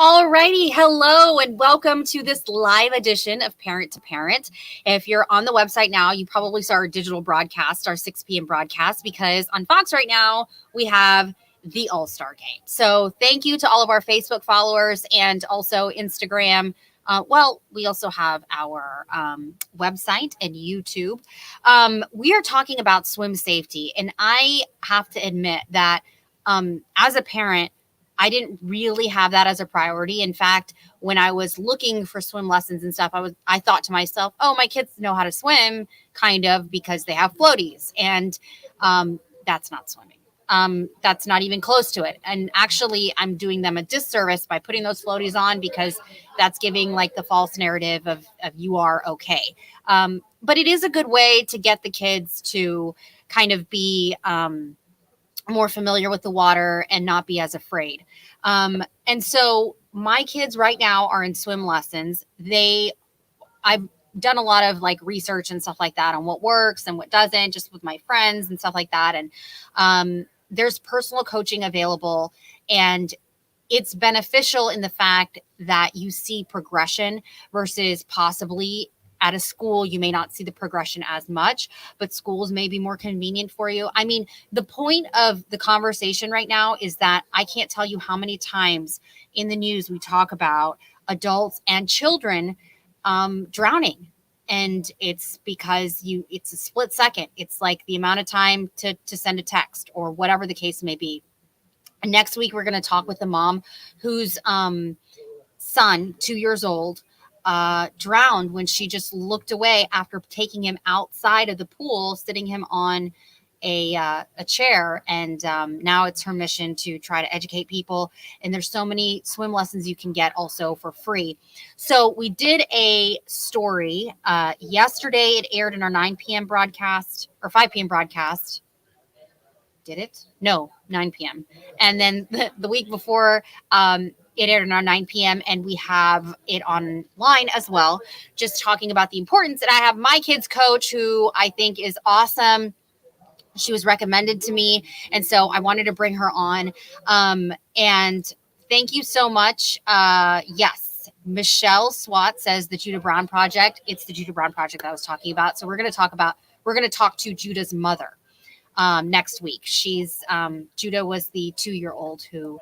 Alrighty, hello and welcome to this live edition of Parent to Parent. If you're on the website now, you probably saw our digital broadcast, our 6 p.m. broadcast, because on Fox right now we have the All-Star Game. So thank you to all of our Facebook followers and also Instagram. We also have our website and YouTube. We are talking about swim safety, and I have to admit that as a parent, I didn't really have that as a priority. In fact, when I was looking for swim lessons and stuff, I thought to myself, "Oh, my kids know how to swim, kind of, because they have floaties," and that's not swimming. That's not even close to it. And actually, I'm doing them a disservice by putting those floaties on because that's giving like the false narrative of you are okay. But it is a good way to get the kids to kind of be more familiar with the water and not be as afraid. And so my kids right now are in swim lessons. I've done a lot of like research and stuff like that on what works and what doesn't, just with my friends and stuff like that. And there's personal coaching available, and it's beneficial in the fact that you see progression versus possibly at a school, you may not see the progression as much, but schools may be more convenient for you. I mean, the point of the conversation right now is that I can't tell you how many times in the news we talk about adults and children drowning. And it's because it's a split second. It's like the amount of time to send a text or whatever the case may be. Next week, we're going to talk with the mom whose son, 2 years old, drowned when she just looked away after taking him outside of the pool, sitting him on a chair. And now it's her mission to try to educate people. And there's so many swim lessons you can get also for free. So we did a story yesterday. It aired in our 9 p.m. broadcast or 5 p.m. broadcast. Did it? No, 9 p.m. And then the week before, it aired on our 9 p.m. and we have it online as well, just talking about the importance. And I have my kids coach who I think is awesome. She was recommended to me, and so I wanted to bring her on. And thank you so much. Yes, Michelle Swat says the Judah Brown Project. It's the Judah Brown Project I was talking about. So we're going to talk to Judah's mother next week. Judah was the 2-year-old who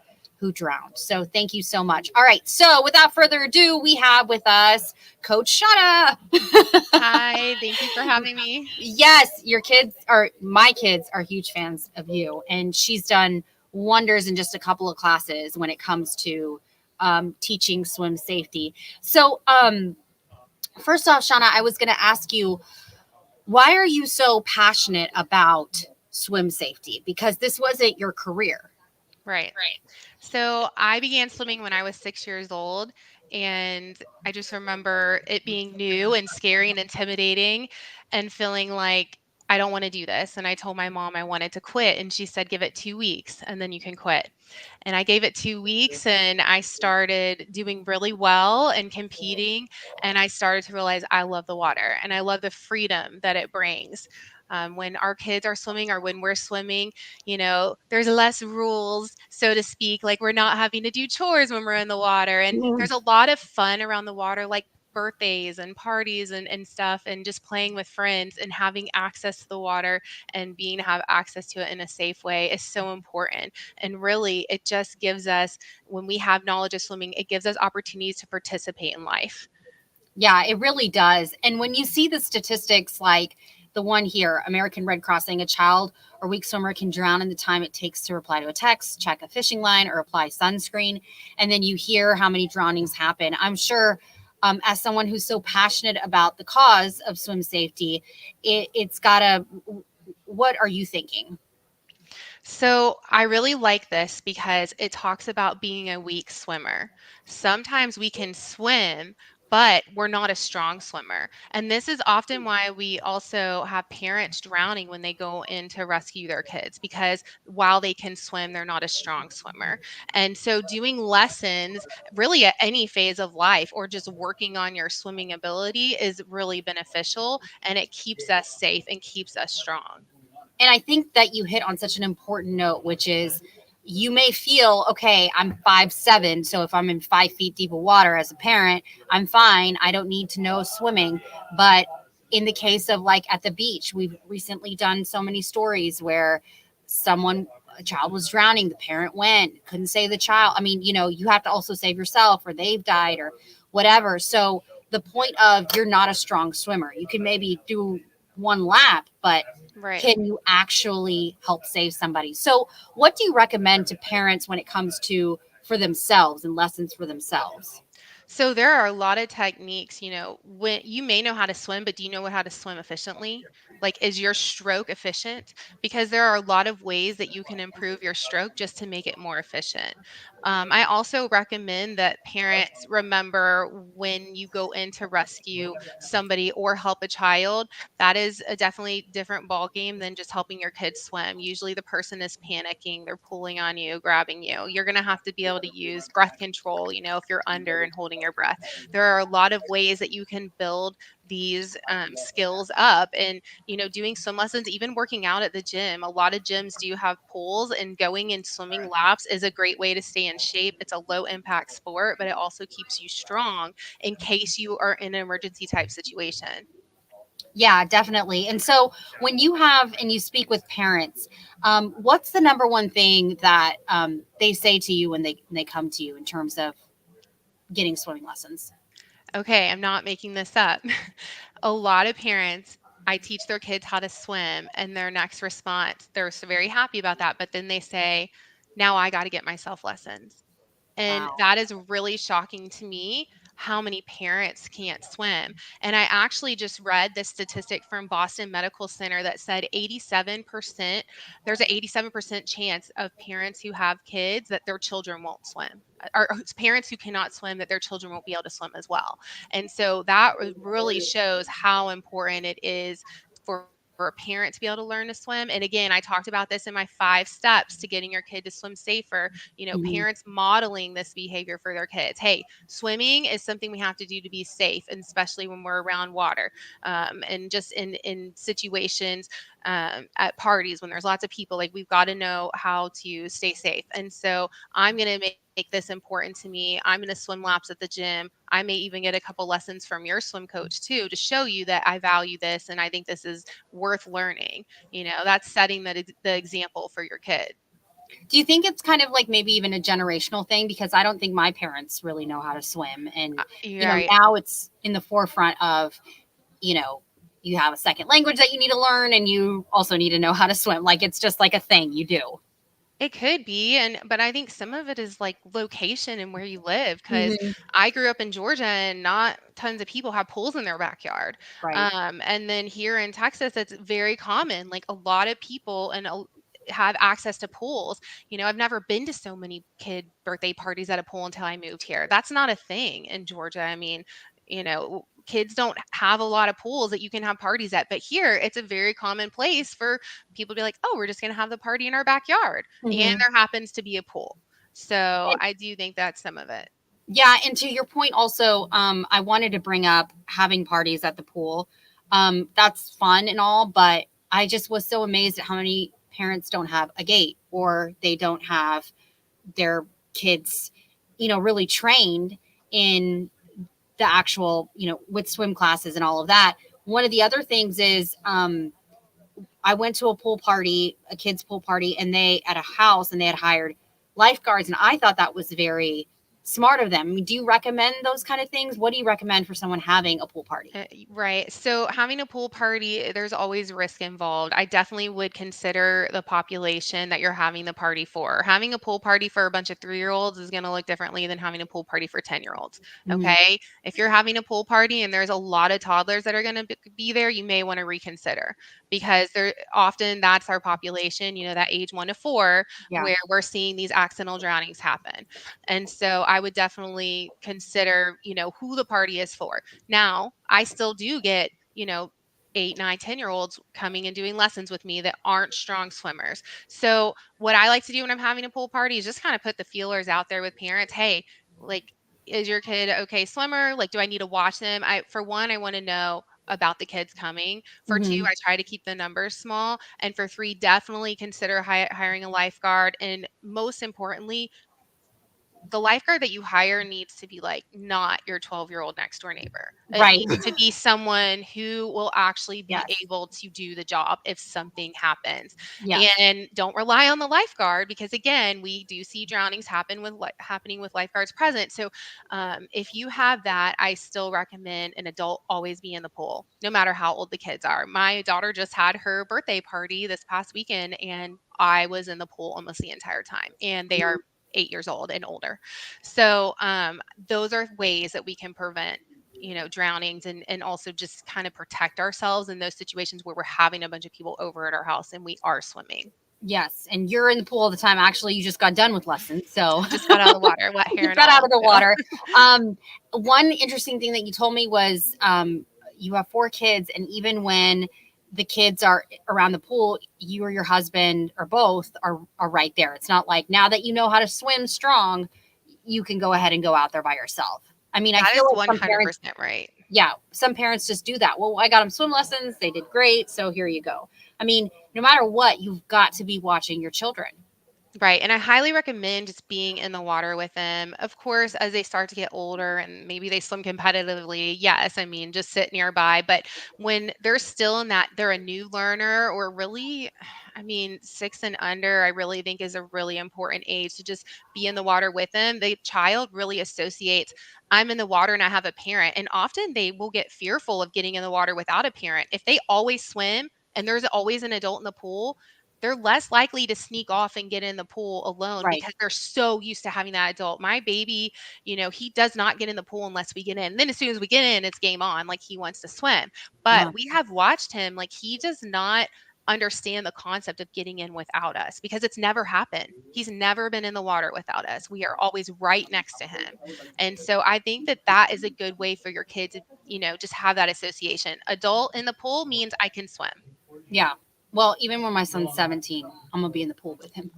drowned. So thank you so much. All right. So without further ado, we have with us Coach Shauna. Hi. Thank you for having me. Yes. My kids are huge fans of you. And she's done wonders in just a couple of classes when it comes to teaching swim safety. So first off, Shauna, I was going to ask you, why are you so passionate about swim safety? Because this wasn't your career. Right. So I began swimming when I was 6 years old, and I just remember it being new and scary and intimidating and feeling like I don't want to do this. And I told my mom I wanted to quit, and she said, give it 2 weeks and then you can quit. And I gave it 2 weeks and I started doing really well and competing. And I started to realize I love the water and I love the freedom that it brings. When our kids are swimming or when we're swimming, there's less rules, so to speak. Like we're not having to do chores when we're in the water. And there's a lot of fun around the water, like birthdays and parties and stuff, and just playing with friends and having access to the water and being to have access to it in a safe way is so important. And really, it just gives us, when we have knowledge of swimming, it gives us opportunities to participate in life. Yeah, it really does. And when you see the statistics like the one here, American Red Cross saying a child or weak swimmer can drown in the time it takes to reply to a text, check a fishing line, or apply sunscreen. And then you hear how many drownings happen. I'm sure as someone who's so passionate about the cause of swim safety, what are you thinking? So I really like this because it talks about being a weak swimmer. Sometimes we can swim, but we're not a strong swimmer. And this is often why we also have parents drowning when they go in to rescue their kids, because while they can swim, they're not a strong swimmer. And so doing lessons really at any phase of life or just working on your swimming ability is really beneficial, and it keeps us safe and keeps us strong. And I think that you hit on such an important note, which is you may feel, okay, I'm 5'7", so if I'm in 5 feet deep of water as a parent, I'm fine. I don't need to know swimming. But in the case of like at the beach, we've recently done so many stories where someone, a child was drowning, the parent went, couldn't save the child. I mean, you have to also save yourself, or they've died, or whatever. So the point of, you're not a strong swimmer. You can maybe do one lap, but Right. can you actually help save somebody? So what do you recommend to parents when it comes to for themselves and lessons for themselves? So there are a lot of techniques, when you may know how to swim, but do you know how to swim efficiently? Like, is your stroke efficient? Because there are a lot of ways that you can improve your stroke just to make it more efficient. I also recommend that parents remember when you go in to rescue somebody or help a child, that is a definitely different ball game than just helping your kids swim. Usually the person is panicking, they're pulling on you, grabbing you. You're going to have to be able to use breath control, if you're under and holding your breath. There are a lot of ways that you can build these skills up. And, doing swim lessons, even working out at the gym, a lot of gyms do have pools, and going and swimming laps is a great way to stay in shape. It's a low impact sport, but it also keeps you strong in case you are in an emergency type situation. Yeah, definitely. And so when you have and you speak with parents, what's the number one thing that they say to you when they come to you in terms of getting swimming lessons? Okay, I'm not making this up. A lot of parents, I teach their kids how to swim, and their next response, they're so very happy about that, but then they say, now I got to get myself lessons. And Wow. that is really shocking to me, how many parents can't swim. And I actually just read this statistic from Boston Medical Center that said 87%, there's an 87% chance of parents who have kids that their children won't swim. Or parents who cannot swim, that their children won't be able to swim as well. And so that really shows how important it is for a parent to be able to learn to swim. And again, I talked about this in my 5 steps to getting your kid to swim safer. Mhm. Parents modeling this behavior for their kids. Hey, swimming is something we have to do to be safe, and especially when we're around water, and just in situations, at parties when there's lots of people. Like, we've got to know how to stay safe. And so I'm going to make this important to me. I'm going to swim laps at the gym. I may even get a couple lessons from your swim coach too, to show you that I value this and I think this is worth learning. That's setting the example for your kid. Do you think it's kind of like maybe even a generational thing? Because I don't think my parents really know how to swim. And, You're right. now it's in the forefront of, you know, you have a second language that you need to learn, and you also need to know how to swim. Like, it's just like a thing you do. It could be, but I think some of it is like location and where you live. Because Hmm. I grew up in Georgia and not tons of people have pools in their backyard. Right. And then here in Texas, it's very common. Like, a lot of people have access to pools. I've never been to so many kid birthday parties at a pool until I moved here. That's not a thing in Georgia. I mean, kids don't have a lot of pools that you can have parties at, but here it's a very common place for people to be like, oh, we're just going to have the party in our backyard, and Hmm. there happens to be a pool. So I do think that's some of it. Yeah, and to your point also, I wanted to bring up having parties at the pool. That's fun and all, but I just was so amazed at how many parents don't have a gate, or they don't have their kids, really trained in the actual, with swim classes and all of that. One of the other things is, I went to a pool party, a kids' pool party, and they at a house, and they had hired lifeguards, and I thought that was very smart of them. I mean, do you recommend those kind of things? What do you recommend for someone having a pool party? Right. So having a pool party, there's always risk involved. I definitely would consider the population that you're having the party for. Having a pool party for a bunch of 3-year-olds is going to look differently than having a pool party for 10-year-olds. Mhm. Okay. If you're having a pool party and there's a lot of toddlers that are going to be there, you may want to reconsider, because they're often, that's our population, that age 1 to 4, Yeah. where we're seeing these accidental drownings happen. And so I would definitely consider, who the party is for. Now, I still do get, 8, 9, 10-year-olds coming and doing lessons with me that aren't strong swimmers. So, what I like to do when I'm having a pool party is just kind of put the feelers out there with parents. Hey, like, is your kid okay swimmer? Like, do I need to watch them? For one, I want to know, about the kids coming. For 2, Hmm. I try to keep the numbers small, and for 3, definitely consider hiring a lifeguard, and most importantly, the lifeguard that you hire needs to be like not your 12-year-old next door neighbor. It Right. needs to be someone who will actually be Yes. able to do the job if something happens. Yes. And don't rely on the lifeguard because again, we do see drownings happening with lifeguards present. So if you have that, I still recommend an adult always be in the pool, no matter how old the kids are. My daughter just had her birthday party this past weekend, and I was in the pool almost the entire time. And they are 8 years old and older. So those are ways that we can prevent, drownings and also just kind of protect ourselves in those situations where we're having a bunch of people over at our house and we are swimming. Yes. And you're in the pool all the time. Actually, you just got done with lessons. So Just got out of the water, wet hair you and got out all. of the So. water. One interesting thing that you told me was you have 4 kids, and even when the kids are around the pool, you or your husband or both are right there. It's not like now that you know how to swim strong, you can go ahead and go out there by yourself. I mean, I That feel is like some parents, 100% right. yeah, some parents just do that. Well, I got them swim lessons. They did great. So here you go. I mean, no matter what, you've got to be watching your children. Right. And I highly recommend just being in the water with them. Of course, as they start to get older and maybe they swim competitively, yes, I mean, just sit nearby. But when they're still in that, they're a new learner or really, I mean, 6 and under, I really think is a really important age to just be in the water with them. The child really associates, I'm in the water and I have a parent. And often they will get fearful of getting in the water without a parent. If they always swim and there's always an adult in the pool, they're less likely to sneak off and get in the pool alone Right. because they're so used to having that adult. My baby, he does not get in the pool unless we get in. Then as soon as we get in, it's game on. Like he wants to swim. But we have watched him, like he does not understand the concept of getting in without us because it's never happened. He's never been in the water without us. We are always right next to him. And so I think that that is a good way for your kids to, just have that association. Adult in the pool means I can swim. Yeah. Well, even when my son's 17, I'm gonna be in the pool with him.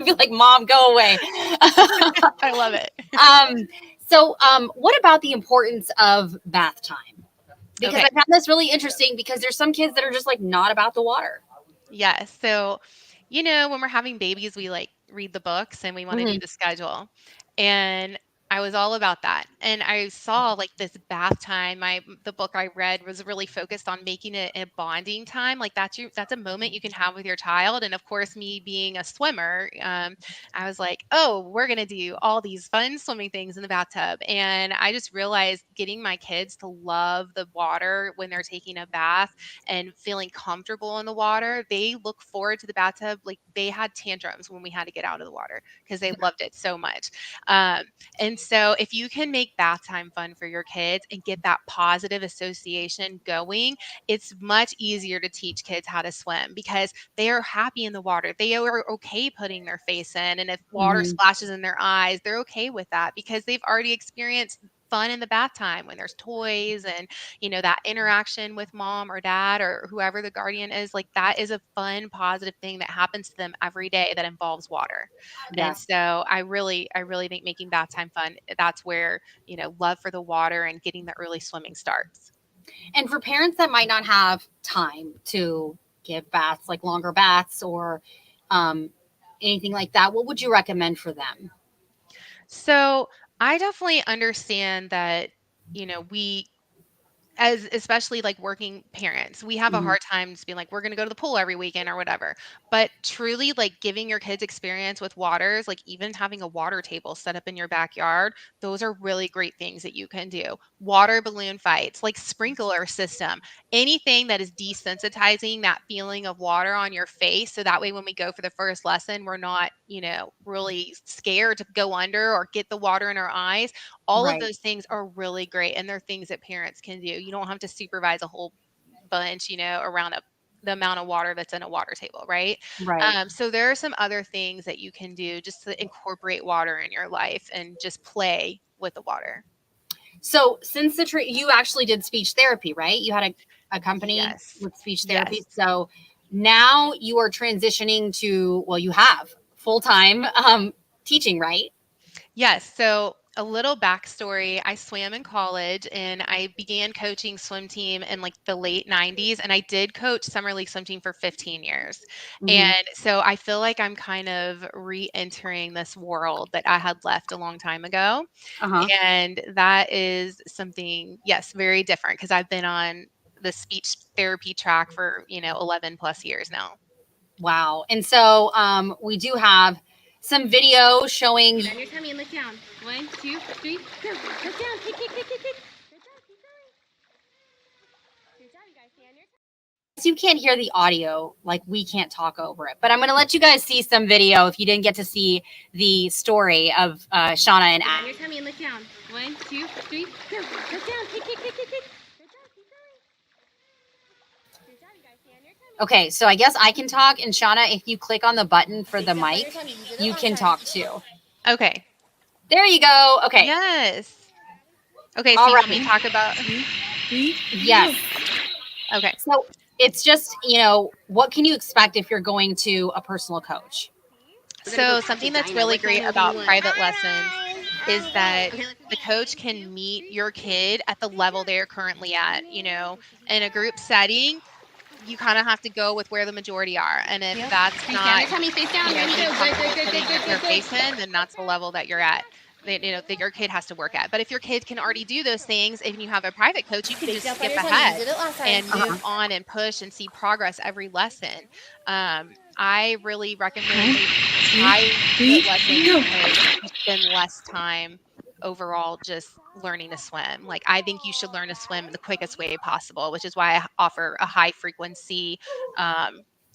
Be like, Mom, go away. I love it. What about the importance of bath time? Because Okay. I found this really interesting because there's some kids that are just like not about the water. Yes. So, when we're having babies, we like read the books and we want to do Hmm. the schedule. And I was all about that. And I saw like this bath time. The book I read was really focused on making it a bonding time. Like that's a moment you can have with your child. And of course, me being a swimmer, I was like, oh, we're gonna do all these fun swimming things in the bathtub. And I just realized getting my kids to love the water when they're taking a bath and feeling comfortable in the water, they look forward to the bathtub. Like they had tantrums when we had to get out of the water because they loved it so much. Um, and so if you can make bath time fun for your kids and get that positive association going, it's much easier to teach kids how to swim because they are happy in the water. They are okay putting their face in. And if water Hmm. splashes in their eyes, they're okay with that because they've already experienced fun in the bath time when there's toys and that interaction with mom or dad or whoever the guardian is, like that is a fun, positive thing that happens to them every day that involves water. And Yes. so I really think making bath time fun, that's where, love for the water and getting the early swimming starts. And for parents that might not have time to give baths, like longer baths or um, anything like that, what would you recommend for them? So I definitely understand that, we as especially like working parents, we have a Mhm. hard time just being like, we're going to go to the pool every weekend or whatever. But truly, like giving your kids experience with waters, like even having a water table set up in your backyard, those are really great things that you can do. Water balloon fights, like sprinkler system, anything that is desensitizing that feeling of water on your face. So that way, when we go for the first lesson, we're not, really scared to go under or get the water in our eyes. All of Right. those things are really great, and they're things that parents can do. You don't have to supervise a whole bunch, around the amount of water that's in a water table, right? Right. So there are some other things that you can do just to incorporate water in your life and just play with the water. So since you actually did speech therapy, right? You had a company Yes. with speech Yes. therapy. So now you are transitioning to, well, you have full time teaching, right? Yes. So A little backstory. I swam in college and I began coaching swim team in like the late 90s. And I did coach summer league swim team for 15 years. Hmm. And so I feel like I'm kind of re entering this world that I had left a long time ago. Uh-huh. And that is something, yes, very different because I've been on the speech therapy track for, 11 plus years now. Wow. And so we do have some video showing. On your tummy and look down. 1, 2, 3, go. Look down. Kick, kick, kick, kick, kick. Good job. Keep going. Good job, you guys. Stay on your tummy. You can't hear the audio, like we can't talk over it. But I'm going to let you guys see some video if you didn't get to see the story of Shauna and On your tummy and look down. 1, 2, 3, go. Look down. Kick, kick, kick, kick, kick. Good job. Keep going. Good job, you guys. Stay on your tummy. Okay, so I guess I can talk. And Shauna, if you click on the button for the mic, you can talk too. Okay. There you go. Okay. Yes. Okay. So All you want right. me to talk about? Yes. Okay. So it's just, what can you expect if you're going to a personal coach? So something that's really great about private lessons is that the coach can meet your kid at the level they're currently at. In a group setting, you kind of have to go with where the majority are. And if that's Face down. not, Your tummy face down. Ready, being go. Good, comfortable good, good, putting good, good, your good, face good. in, then that's the level that you're at. That your kid has to work at. But if your kid can already do those things, if you have a private coach, you can just skip ahead and move on and push and see progress every lesson. I really recommend private lessons because you spend less time overall just learning to swim. Like I think you should learn to swim in the quickest way possible, which is why I offer a high frequency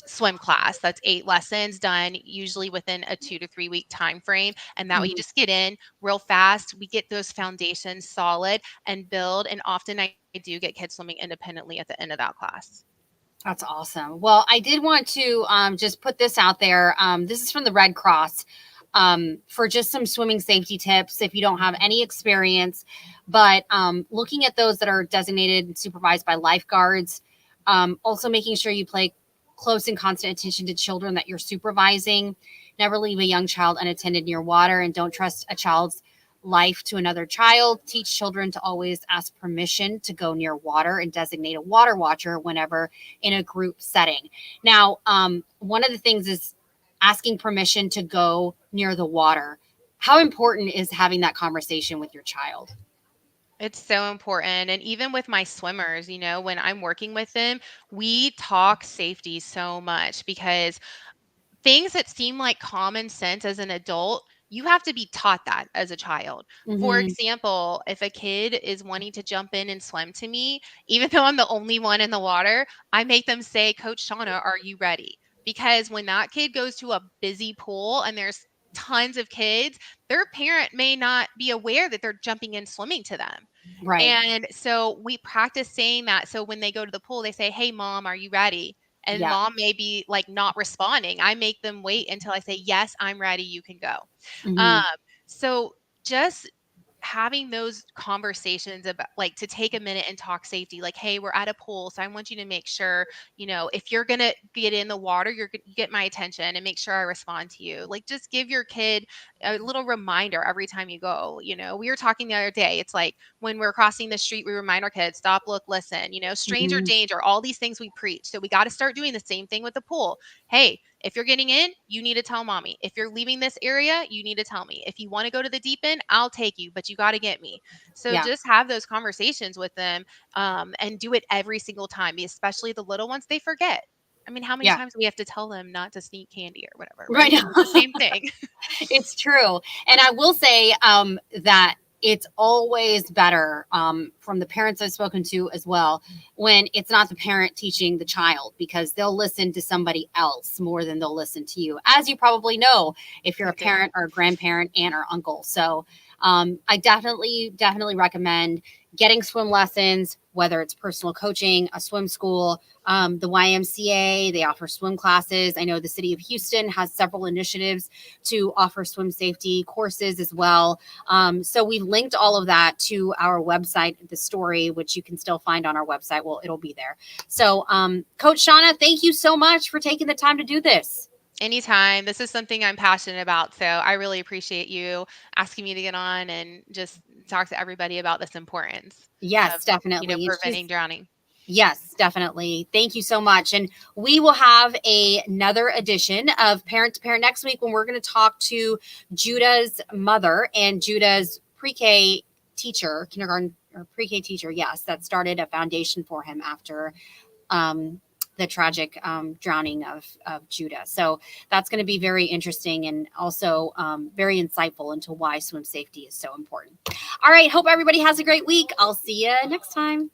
swim class. That's 8 lessons done usually within a 2 to 3 week time frame. And that way you just get in real fast. We get those foundations solid and build. And often I do get kids swimming independently at the end of that class. That's awesome. Well, I did want to just put this out there. This is from the Red Cross for just some swimming safety tips if you don't have any experience. But looking at those that are designated and supervised by lifeguards, also making sure you pay close and constant attention to children that you're supervising. Never leave a young child unattended near water, and don't trust a child's life to another child. Teach children to always ask permission to go near water and designate a water watcher whenever in a group setting. Now, one of the things is asking permission to go near the water. How important is having that conversation with your child? It's so important. And even with my swimmers, when I'm working with them, we talk safety so much because things that seem like common sense as an adult, you have to be taught that as a child. For Mm-hmm. example, if a kid is wanting to jump in and swim to me, even though I'm the only one in the water, I make them say, Coach Shauna, are you ready? Because when that kid goes to a busy pool and there's tons of kids, their parent may not be aware that they're jumping in swimming to them. Right. And so we practice saying that. So when they go to the pool, they say, Hey, mom, are you ready? And Yeah. mom may be like not responding. I make them wait until I say, Yes, I'm ready. You can go. Mm-hmm. Um, so just having those conversations about like to take a minute and talk safety, like, hey, we're at a pool, so I want you to make sure, if you're gonna get in the water, you get my attention and make sure I respond to you. Like, just give your kid a little reminder every time you go. We were talking the other day, it's like when we're crossing the street, we remind our kids, stop, look, listen, stranger Mm-hmm. danger, all these things we preach. So we got to start doing the same thing with the pool. Hey, if you're getting in, you need to tell mommy. If you're leaving this area, you need to tell me. If you want to go to the deep end, I'll take you, but you got to get me. So Yeah. just have those conversations with them, and do it every single time, especially the little ones, they forget. I mean, how many Yeah. times do we have to tell them not to sneak candy or whatever, Right. right? It's the same thing. It's true. And I will say that it's always better from the parents I've spoken to as well when it's not the parent teaching the child, because they'll listen to somebody else more than they'll listen to you, as you probably know if you're a parent or a grandparent, aunt or uncle. So I definitely recommend getting swim lessons, whether it's personal coaching, a swim school, the YMCA, they offer swim classes. I know the city of Houston has several initiatives to offer swim safety courses as well. So we've linked all of that to our website, the story, which you can still find on our website. Well, it'll be there. So Coach Shauna, thank you so much for taking the time to do this. Anytime. This is something I'm passionate about. So I really appreciate you asking me to get on and just talk to everybody about this importance Yes, of, definitely. And preventing drowning. yes, definitely. Thank you so much. And we will have another edition of Parent to Parent next week when we're going to talk to Judah's mother and Judah's pre-K teacher, kindergarten or pre-K teacher. Yes, that started a foundation for him after the tragic drowning of Judah. So that's going to be very interesting and also very insightful into why swim safety is so important. All right. Hope everybody has a great week. I'll see you next time.